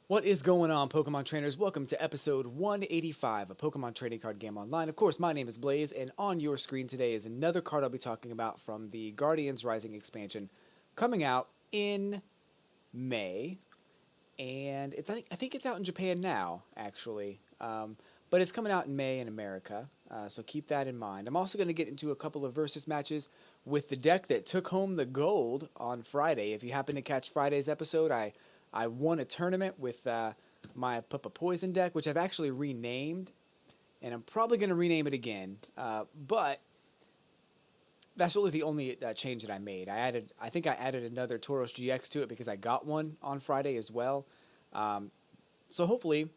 What is going on, Pokemon trainers? Welcome to episode 185 of Pokemon Trading Card Game Online. Of course, my name is Blaze, and on your screen today is another card I'll be talking about from the Guardians Rising expansion coming out in May. And I think it's out in Japan now, actually. But it's coming out in May in America, so keep that in mind. I'm also going to get into a couple of versus matches with the deck that took home the gold on Friday. If you happen to catch Friday's episode, I won a tournament with my Papa Poison deck, which I've actually renamed, and I'm probably going to rename it again. But that's really the only change that I made. I think I added another Tauros GX to it because I got one on Friday as well. So hopefully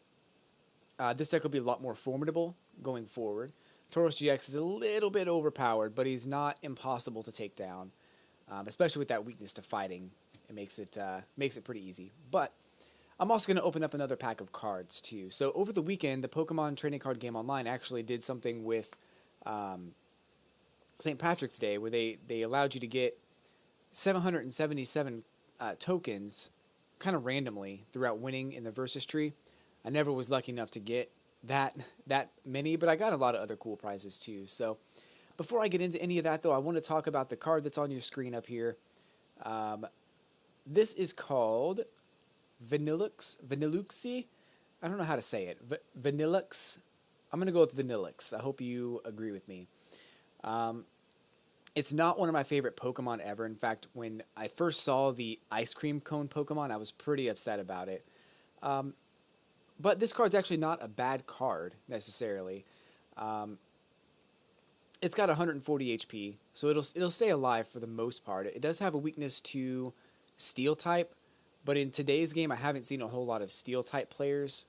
this deck will be a lot more formidable going forward. Tauros GX is a little bit overpowered, but he's not impossible to take down, especially with that weakness to fighting. It makes it pretty easy. But I'm also going to open up another pack of cards too. So over the weekend, the Pokemon Trading Card Game Online actually did something with St. Patrick's Day, where they allowed you to get 777 tokens kind of randomly throughout winning in the Versus Tree. I never was lucky enough to get that many, but I got a lot of other cool prizes too. So before I get into any of that, though, I want to talk about the card that's on your screen up here. This is called Vanilluxe. I don't know how to say it. Vanilluxe. I'm going to go with Vanilluxe. I hope you agree with me. It's not one of my favorite Pokemon ever. In fact, when I first saw the ice cream cone Pokemon, I was pretty upset about it. But this card's actually not a bad card, necessarily. It's got 140 HP, so it'll stay alive for the most part. It does have a weakness to Steel type, but in today's game I haven't seen a whole lot of Steel type players.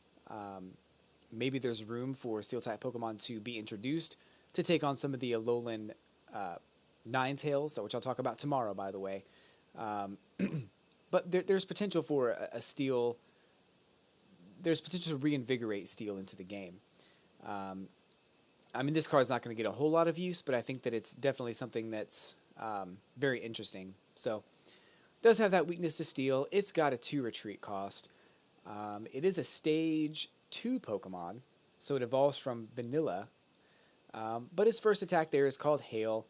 Maybe there's room for Steel type Pokemon to be introduced to take on some of the Alolan Ninetales, which I'll talk about tomorrow, by the way. But there's potential for a Steel. There's potential to reinvigorate Steel into the game. I mean, this card's not going to get a whole lot of use, but I think that it's definitely something that's very interesting. So, it does have that weakness to Steel. It's got a 2 retreat cost. It is a Stage 2 Pokemon, so it evolves from Vanilla. But its first attack there is called Hail.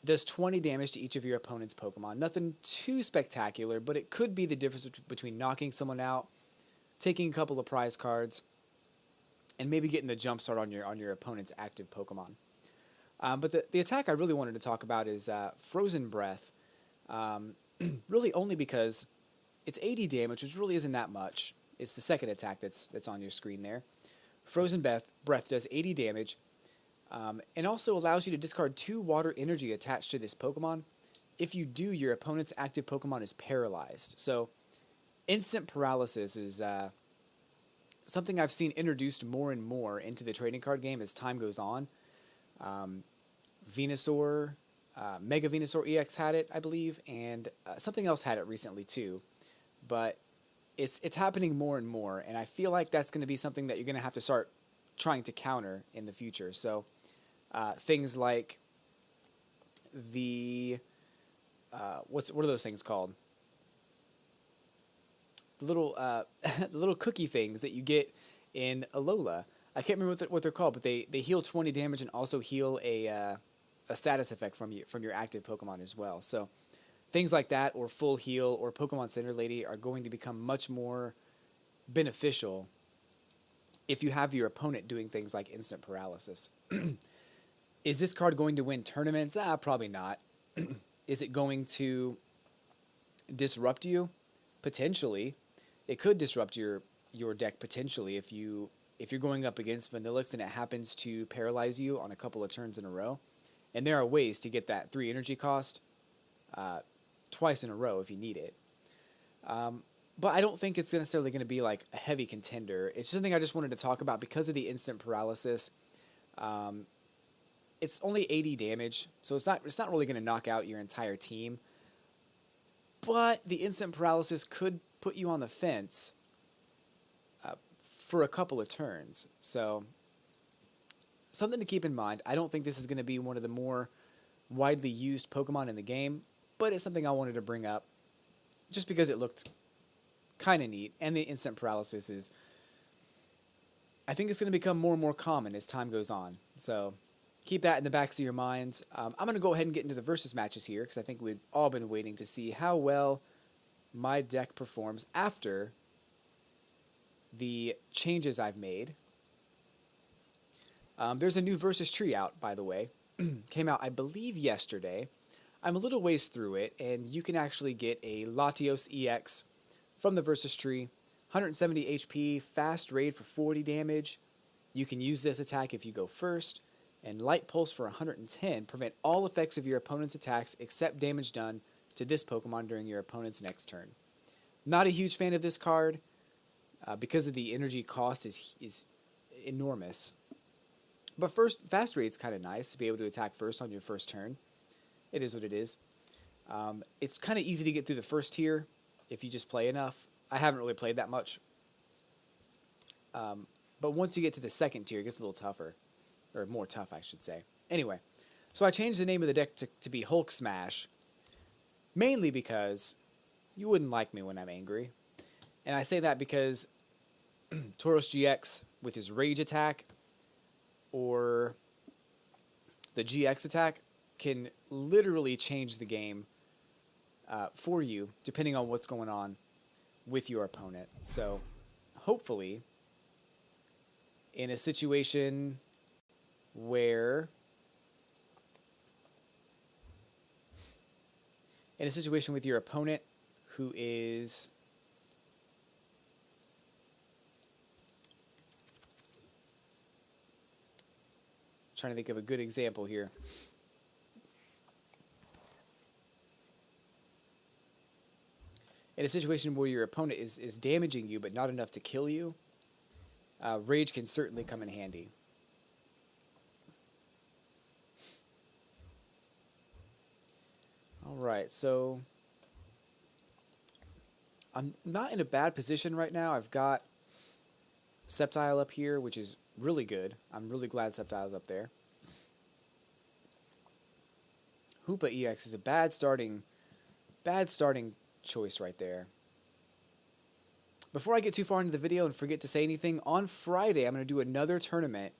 It does 20 damage to each of your opponent's Pokemon. Nothing too spectacular, but it could be the difference between knocking someone out, taking a couple of prize cards, and maybe getting the jump start on your opponent's active Pokemon. But the attack I really wanted to talk about is Frozen Breath. Really only because it's 80 damage, which really isn't that much. It's the second attack that's on your screen there. Frozen Breath does 80 damage, and also allows you to discard 2 water energy attached to this Pokemon. If you do, your opponent's active Pokemon is paralyzed. So instant paralysis is something I've seen introduced more and more into the trading card game as time goes on. Venusaur, Mega Venusaur EX had it, I believe, and something else had it recently too. But it's happening more and more, and I feel like that's going to be something that you're going to have to start trying to counter in the future. So things like the what are those things called? The little the little cookie things that you get in Alola. I can't remember what they're called, but they heal 20 damage and also heal a status effect from your active Pokemon as well. So things like that, or Full Heal, or Pokemon Center Lady, are going to become much more beneficial if you have your opponent doing things like instant paralysis. Is this card going to win tournaments? Probably not. Is it going to disrupt you? Potentially. It could disrupt your deck potentially if you're going up against Vanilluxe and it happens to paralyze you on a couple of turns in a row. And there are ways to get that 3 energy cost twice in a row if you need it. But I don't think it's necessarily going to be like a heavy contender. It's something I just wanted to talk about because of the instant paralysis. It's only 80 damage, so it's not really going to knock out your entire team. But the instant paralysis could put you on the fence for a couple of turns. So something to keep in mind. I don't think this is going to be one of the more widely used Pokemon in the game, but it's something I wanted to bring up just because it looked kind of neat. And the instant paralysis is, I think it's going to become more and more common as time goes on. So keep that in the backs of your minds. I'm going to go ahead and get into the versus matches here because I think we've all been waiting to see how well my deck performs after the changes I've made. There's a new versus tree out, by the way. Came out, I believe, yesterday. I'm a little ways through it, and you can actually get a Latios EX from the versus tree. 170 HP, fast raid for 40 damage. You can use this attack if you go first. And Light Pulse for 110. Prevent all effects of your opponent's attacks except damage done to this Pokemon during your opponent's next turn. Not a huge fan of this card because of the energy cost is enormous. But fast raid's kind of nice to be able to attack first on your first turn. It is what it is. It's kind of easy to get through the first tier if you just play enough. I haven't really played that much. But once you get to the second tier, it gets a little tougher. Or more tough, I should say. Anyway, so I changed the name of the deck to be Hulk Smash. Mainly because you wouldn't like me when I'm angry. And I say that because Tauros GX with his Rage attack or the GX attack can literally change the game for you depending on what's going on with your opponent. So hopefully in a situation where with your opponent who is trying to think of a good example here. In a situation where your opponent is damaging you but not enough to kill you, Rage can certainly come in handy. Alright, so I'm not in a bad position right now. I've got Sceptile up here, which is really good. I'm really glad Sceptile's up there. Hoopa EX is a bad starting choice right there. Before I get too far into the video and forget to say anything, on Friday I'm going to do another tournament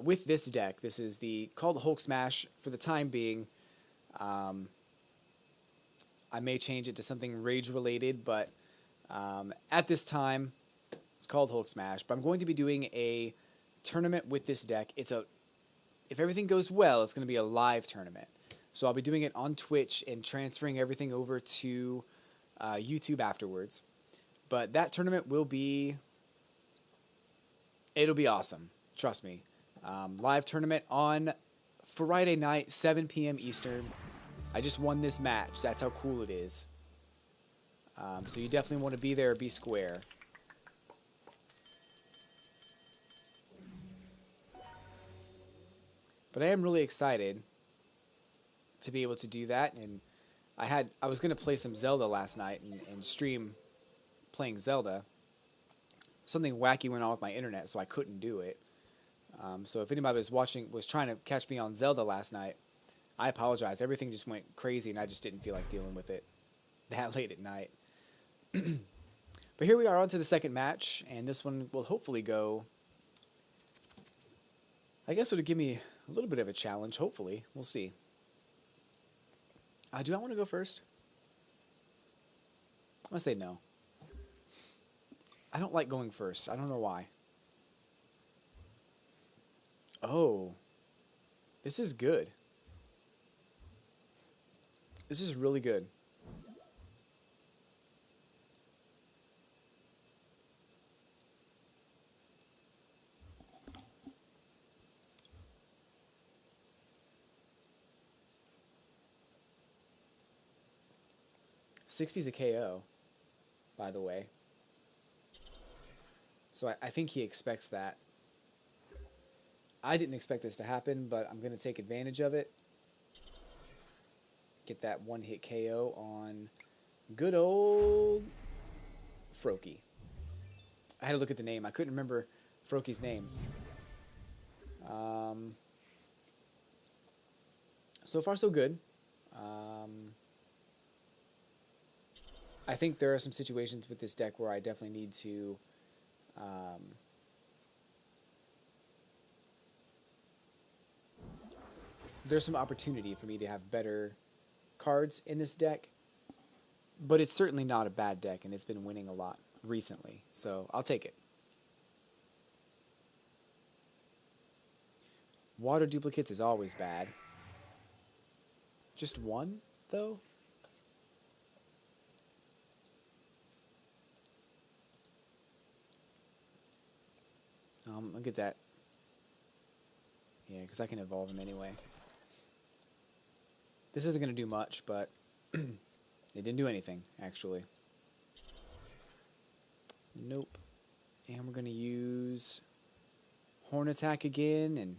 with this deck. This is called the Hulk Smash for the time being. I may change it to something Rage related, but at this time it's called Hulk Smash. But I'm going to be doing a tournament with this deck. If everything goes well, it's going to be a live tournament. So I'll be doing it on Twitch and transferring everything over to YouTube afterwards. But that tournament it'll be awesome. Trust me. Live tournament on Friday night, 7 p.m. Eastern. I just won this match. That's how cool it is. So you definitely want to be there or be square. But I am really excited to be able to do that. And I was going to play some Zelda last night and stream playing Zelda. Something wacky went on with my internet, so I couldn't do it. So if anybody was trying to catch me on Zelda last night, I apologize. Everything just went crazy, and I just didn't feel like dealing with it that late at night. But here we are on to the second match, and this one will hopefully go... I guess it'll give me a little bit of a challenge, hopefully. We'll see. Do I want to go first? I'm going to say no. I don't like going first. I don't know why. Oh. This is good. This is really good. $60's a KO, by the way. So I think he expects that. I didn't expect this to happen, but I'm going to take advantage of it. Get that one-hit KO on good old Froakie. I had to look at the name. I couldn't remember Froakie's name. So far, so good. I think there are some situations with this deck where I definitely need to um, there's some opportunity for me to have better cards in this deck, but it's certainly not a bad deck, and it's been winning a lot recently, so I'll take it. Water duplicates is always bad. Just one, though? I'll get that. Yeah, because I can evolve him anyway. This isn't going to do much, but it didn't do anything, actually. Nope. And we're going to use Horn Attack again, and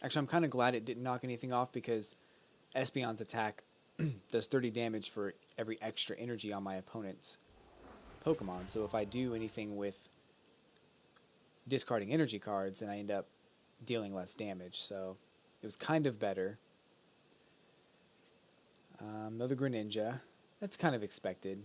actually I'm kind of glad it didn't knock anything off, because Espeon's attack does 30 damage for every extra energy on my opponent's Pokemon, so if I do anything with discarding energy cards, then I end up dealing less damage, so it was kind of better. Another Greninja. That's kind of expected.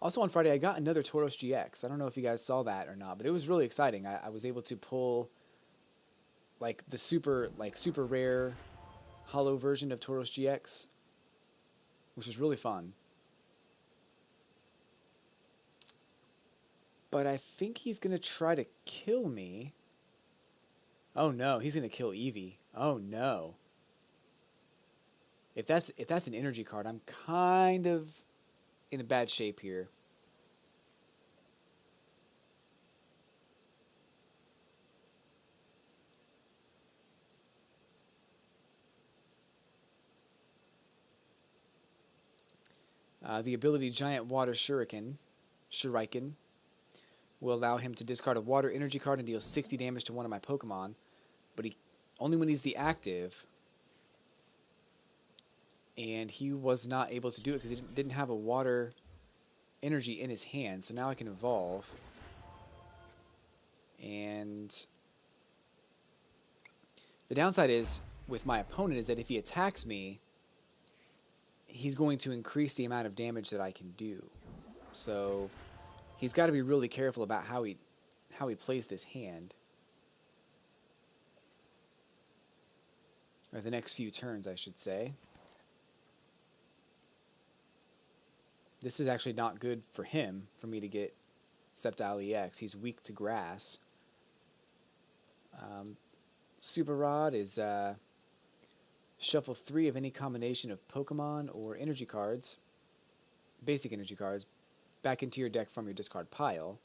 Also on Friday, I got another Tauros GX. I don't know if you guys saw that or not, but it was really exciting. I was able to pull like the super rare hollow version of Tauros GX, which was really fun. But I think he's going to try to kill me. Oh no, he's going to kill Eevee. Oh no. If that's an energy card, I'm kind of in a bad shape here. The ability Giant Water Shuriken will allow him to discard a water energy card and deal 60 damage to one of my Pokemon, but only when he's the active, and he was not able to do it because he didn't have a water energy in his hand, so now I can evolve. And the downside is, with my opponent, is that if he attacks me, he's going to increase the amount of damage that I can do. So he's got to be really careful about how he plays this hand. Or the next few turns, I should say. This is actually not good for him, for me to get Sceptile EX. He's weak to grass. Super Rod is shuffle 3 of any combination of Pokemon or energy cards, basic energy cards, back into your deck from your discard pile.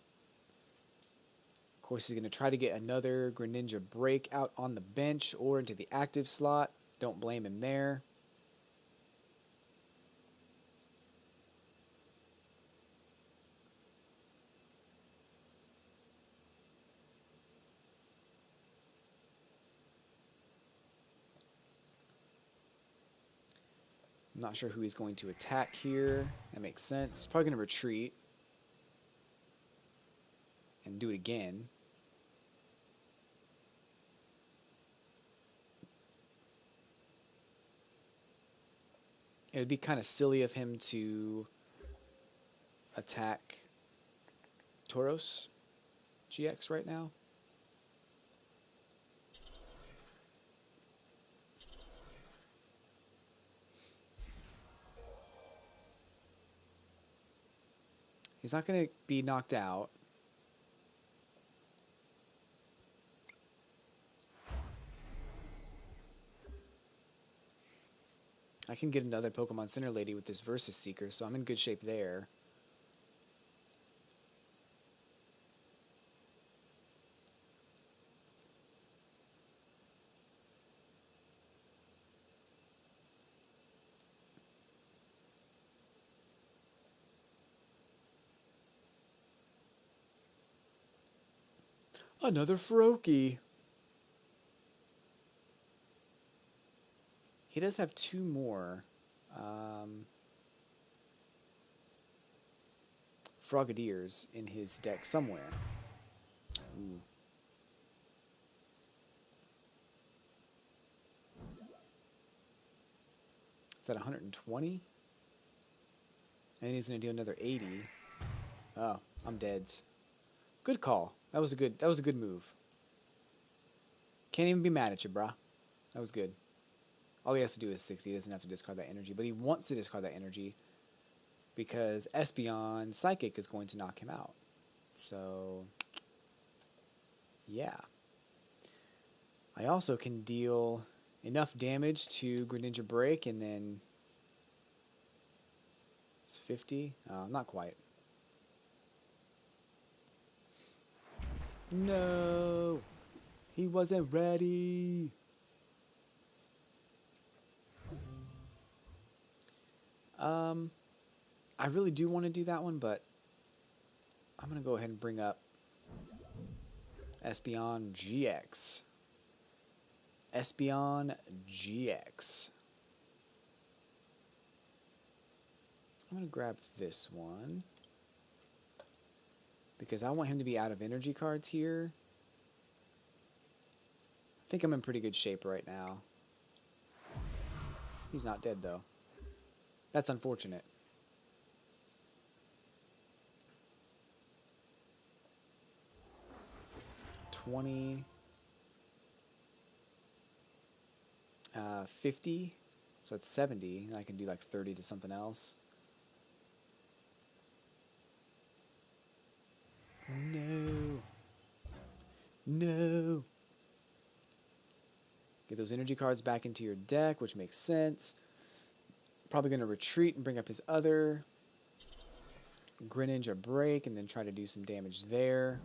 Of course, he's going to try to get another Greninja break out on the bench or into the active slot. Don't blame him there. I'm not sure who he's going to attack here. That makes sense. He's probably going to retreat and do it again. It would be kind of silly of him to attack Tauros GX right now. He's not going to be knocked out. I can get another Pokemon Center Lady with this Versus Seeker, so I'm in good shape there. Another Froakie. He does have 2 more. Frogadiers in his deck somewhere. Ooh. Is that 120? And he's going to do another 80. Oh, I'm dead. Good call. That was a good move. Can't even be mad at you, brah. That was good. All he has to do is 60. He doesn't have to discard that energy, but he wants to discard that energy because Espeon Psychic is going to knock him out. So, yeah. I also can deal enough damage to Greninja Break, and then it's 50. Not quite. No, he wasn't ready. I really do want to do that one, but I'm going to go ahead and bring up Espeon GX. Espeon GX. I'm going to grab this one because I want him to be out of energy cards here. I think I'm in pretty good shape right now. He's not dead, though. That's unfortunate. $20, 50, so that's 70. I can do like 30 to something else. No. No. Get those energy cards back into your deck, which makes sense. Probably going to retreat and bring up his other Greninja Break and then try to do some damage there.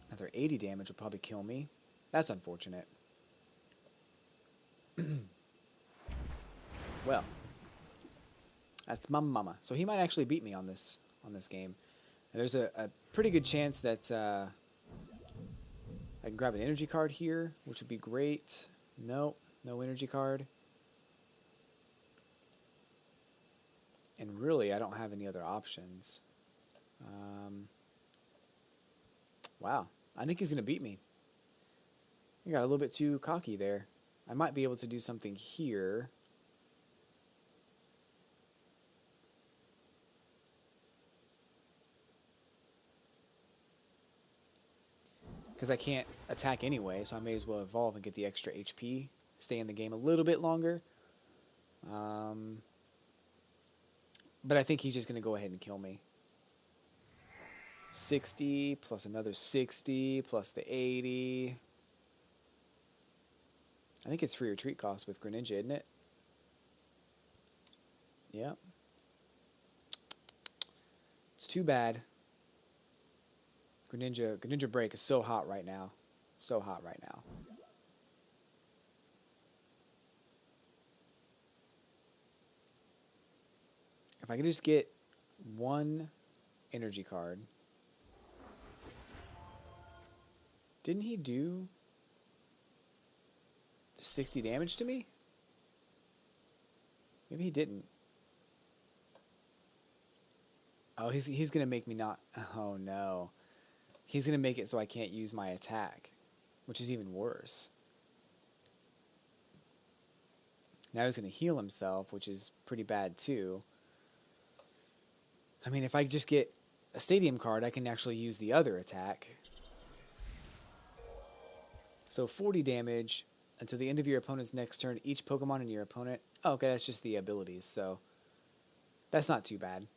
Another 80 damage will probably kill me. That's unfortunate. Well, that's my mama. So he might actually beat me on this game. And there's a pretty good chance that I can grab an energy card here, which would be great. Nope, no energy card. And really, I don't have any other options. Wow, I think he's going to beat me. I got a little bit too cocky there. I might be able to do something here. Because I can't attack anyway, so I may as well evolve and get the extra HP. Stay in the game a little bit longer. But I think he's just going to go ahead and kill me. 60 plus another 60 plus the 80. I think it's free retreat cost with Greninja, isn't it? Yep. It's too bad. Greninja Break is so hot right now. So hot right now. If I could just get one energy card. Didn't he do the 60 damage to me? Maybe he didn't. Oh, he's going to make me not... Oh, no. He's going to make it so I can't use my attack, which is even worse. Now he's going to heal himself, which is pretty bad, too. I mean, if I just get a stadium card, I can actually use the other attack. So 40 damage until the end of your opponent's next turn. Each Pokemon in your opponent... Oh, okay, that's just the abilities, so that's not too bad.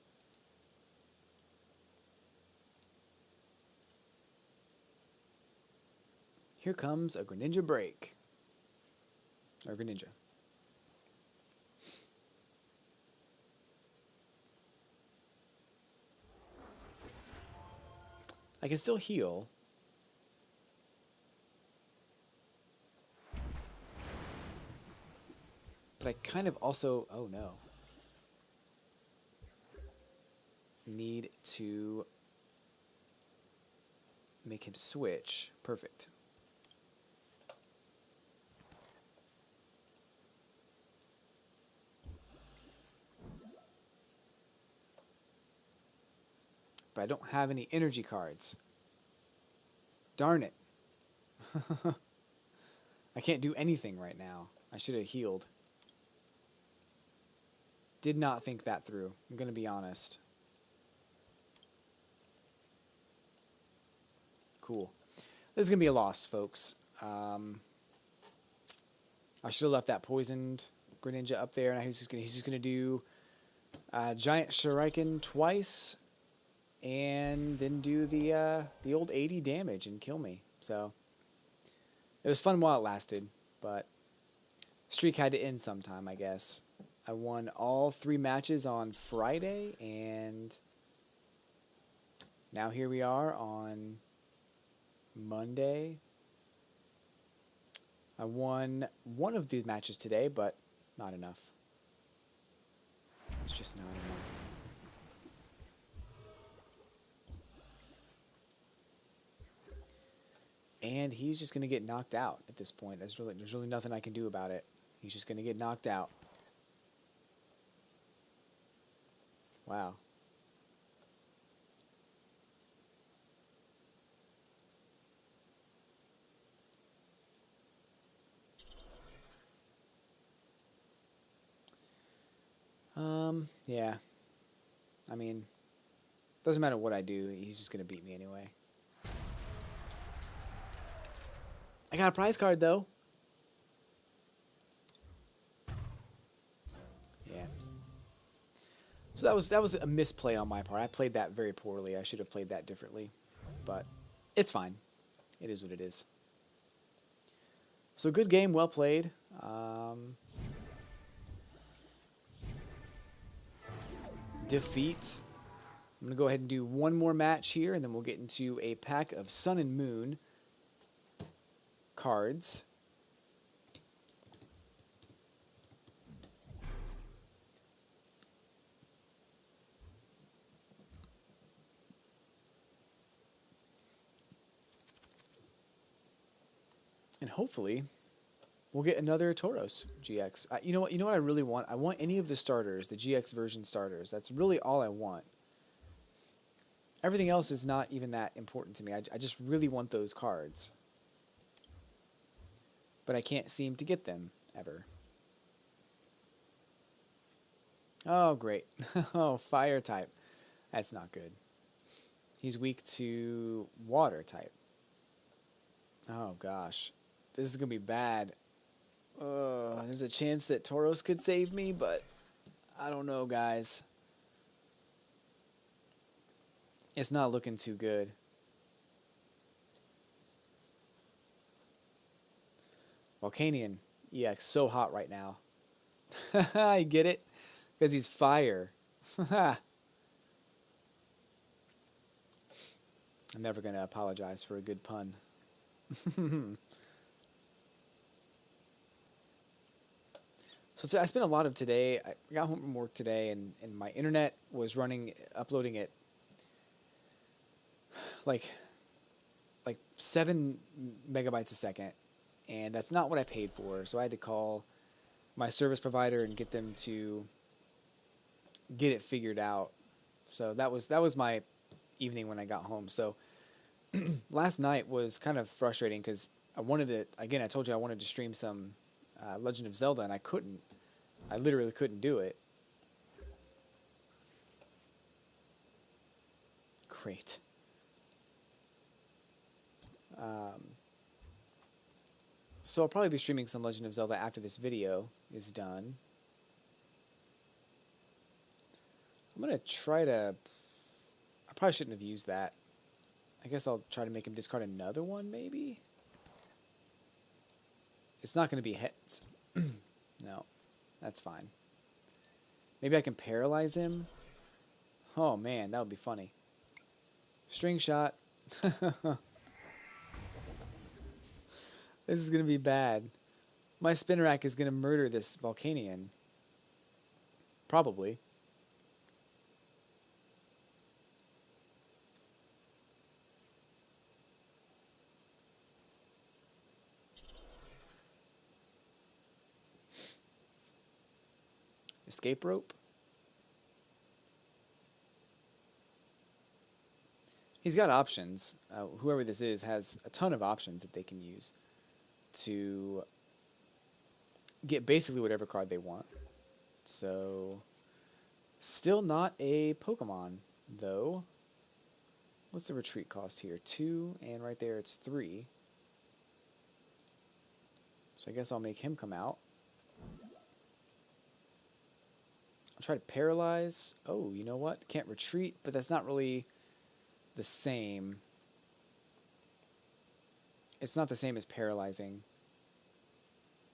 Here comes a Greninja Break. Or Greninja. I can still heal. But I kind of also... Oh, no. Need to make him switch. Perfect. But I don't have any energy cards. Darn it. I can't do anything right now. I should have healed. Did not think that through. I'm going to be honest. Cool. This is going to be a loss, folks. I should have left that poisoned Greninja up there, and he's just gonna do Giant Shuriken twice, and then do the old 80 damage and kill me. So it was fun while it lasted, but streak had to end sometime, I guess. I won all 3 matches on Friday, and now here we are on Monday. I won one of the matches today, but not enough. It's just not enough. And he's just going to get knocked out at this point. There's really nothing I can do about it. He's just going to get knocked out. Wow. Yeah. I mean, doesn't matter what I do, he's just going to beat me anyway. I got a prize card, though. Yeah. So that was a misplay on my part. I played that very poorly. I should have played that differently. But it's fine. It is what it is. So good game, well played. Defeat. I'm going to go ahead and do one more match here, and then we'll get into a pack of Sun and Moon cards. And hopefully we'll get another Tauros GX. You know what I really want? I want any of the starters, the GX version starters. That's really all I want. Everything else is not even that important to me. I just really want those cards. But I can't seem to get them, ever. Oh, great. Oh, fire type. That's not good. He's weak to water type. Oh, gosh. This is going to be bad. There's a chance that Tauros could save me, but I don't know, guys. It's not looking too good. Volcanion EX so hot right now. I get it? Because he's fire. I'm never going to apologize for a good pun. So I spent a lot of today. I got home from work today, and my internet was running, uploading at like 7 megabytes a second, and that's not what I paid for. So I had to call my service provider and get them to get it figured out. So that was my evening when I got home. So last night was kind of frustrating because I wanted to, again, I told you I wanted to stream some Legend of Zelda, and I couldn't. I literally couldn't do it. Great. So I'll probably be streaming some Legend of Zelda after this video is done. I'm going to try to... I probably shouldn't have used that. I guess I'll try to make him discard another one, maybe? It's not going to be hits. No, that's fine. Maybe I can paralyze him? Oh, man, that would be funny. String shot. This is going to be bad. My Spinarak is going to murder this Volcanion. Probably. Escape rope. he's got options. Whoever this is has a ton of options that they can use to get basically whatever card they want. So, still not a Pokemon, though. What's the retreat cost here? 2, and right there it's 3. So I guess I'll make him come out. I'll try to paralyze. Oh, you know what? Can't retreat, but that's not really the same. It's not the same as paralyzing.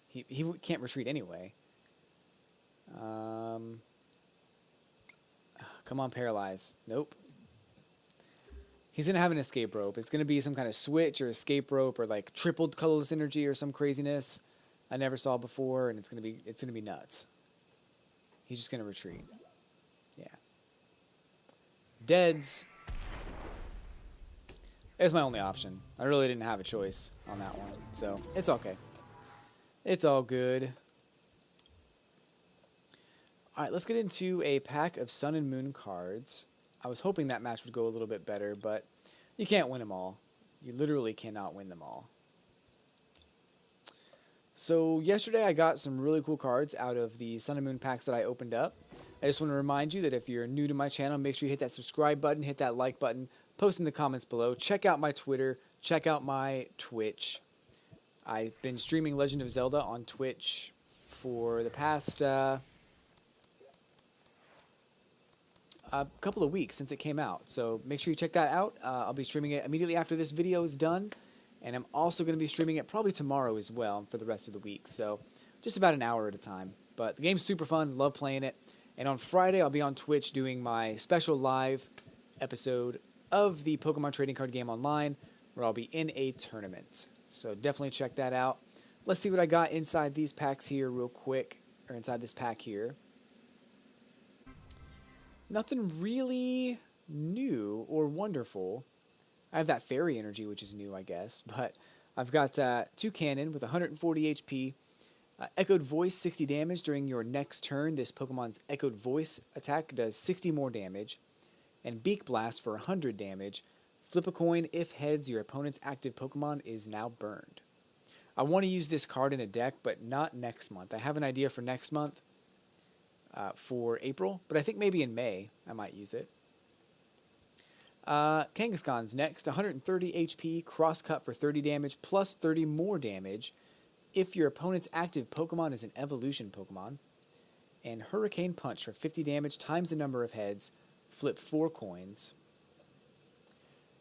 He can't retreat anyway. Come on, paralyze. Nope. He's going to have an escape rope. It's going to be some kind of switch or escape rope or like tripled colorless energy or some craziness I never saw before, and it's going to be nuts. He's just going to retreat. Yeah. Deads. It's my only option. I really didn't have a choice on that one, so it's okay. It's all good. All right, let's get into a pack of Sun and Moon cards. I was hoping that match would go a little bit better, but you can't win them all. You literally cannot win them all. So yesterday I got some really cool cards out of the Sun and Moon packs that I opened up. I just want to remind you that if you're new to my channel, make sure you hit that subscribe button, hit that like button, post in the comments below. Check out my Twitter, check out my Twitch. I've been streaming Legend of Zelda on Twitch for the past a couple of weeks since it came out, so make sure you check that out. I'll be streaming it immediately after this video is done, and I'm also going to be streaming it probably tomorrow as well for the rest of the week, so just about an hour at a time. But the game's super fun, love playing it, and on Friday I'll be on Twitch doing my special live episode of the Pokemon Trading Card Game Online, where I'll be in a tournament, so definitely check that out. Let's see what I got inside these packs here real quick, or inside this pack here. Nothing really new or wonderful. I have that fairy energy, which is new, I guess. But I've got 2 cannon with 140 HP. Echoed Voice, 60 damage during your next turn. This Pokemon's Echoed Voice attack does 60 more damage. And Beak Blast for 100 damage. Flip a coin. If heads, your opponent's active Pokemon is now burned. I want to use this card in a deck, but not next month. I have an idea for next month. For April, but I think maybe in May I might use it. Kangaskhan's next, 130 HP, cross cut for 30 damage, plus 30 more damage if your opponent's active Pokemon is an evolution Pokemon. And Hurricane Punch for 50 damage times the number of heads, flip 4 coins.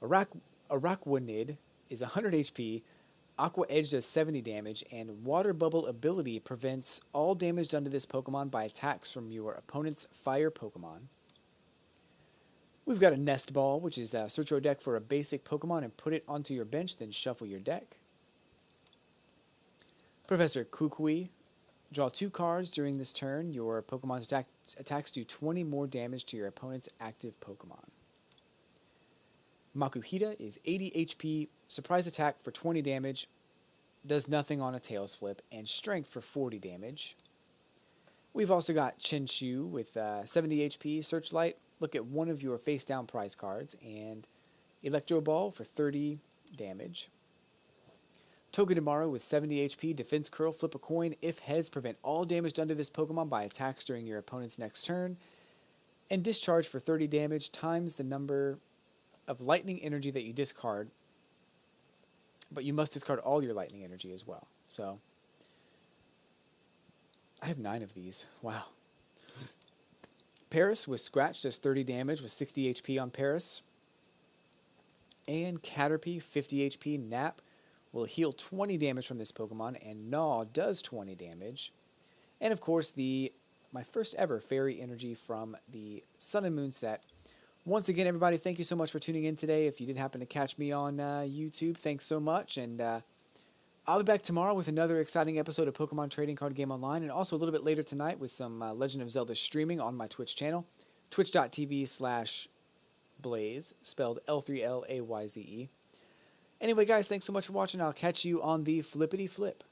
Araquanid is 100 HP, Aqua Edge does 70 damage, and Water Bubble ability prevents all damage done to this Pokemon by attacks from your opponent's fire Pokemon. We've got a Nest Ball, which is search your deck for a basic Pokemon and put it onto your bench, then shuffle your deck. Professor Kukui, draw 2 cards during this turn. Your Pokemon's attacks do 20 more damage to your opponent's active Pokemon. Makuhita is 80 HP, surprise attack for 20 damage, does nothing on a Tails flip, and strength for 40 damage. We've also got Chinchu with 70 HP, Searchlight, look at one of your face down prize cards, and Electro Ball for 30 damage. Togedemaru with 70 HP, Defense Curl, flip a coin, if heads, prevent all damage done to this Pokemon by attacks during your opponent's next turn, and Discharge for 30 damage times the number of lightning energy that you discard, but you must discard all your lightning energy as well. So I have 9 of these. Wow. Paris with Scratch does 30 damage with 60 HP on Paris. And Caterpie, 50 HP. Nap will heal 20 damage from this Pokemon, and Gnaw does 20 damage. And of course, my first ever Fairy Energy from the Sun and Moon set. Once again, everybody, thank you so much for tuning in today. If you did happen to catch me on YouTube, thanks so much. And I'll be back tomorrow with another exciting episode of Pokemon Trading Card Game Online, and also a little bit later tonight with some Legend of Zelda streaming on my Twitch channel, twitch.tv/Blaze, spelled l3layze. Anyway, guys, thanks so much for watching. I'll catch you on the flippity flip.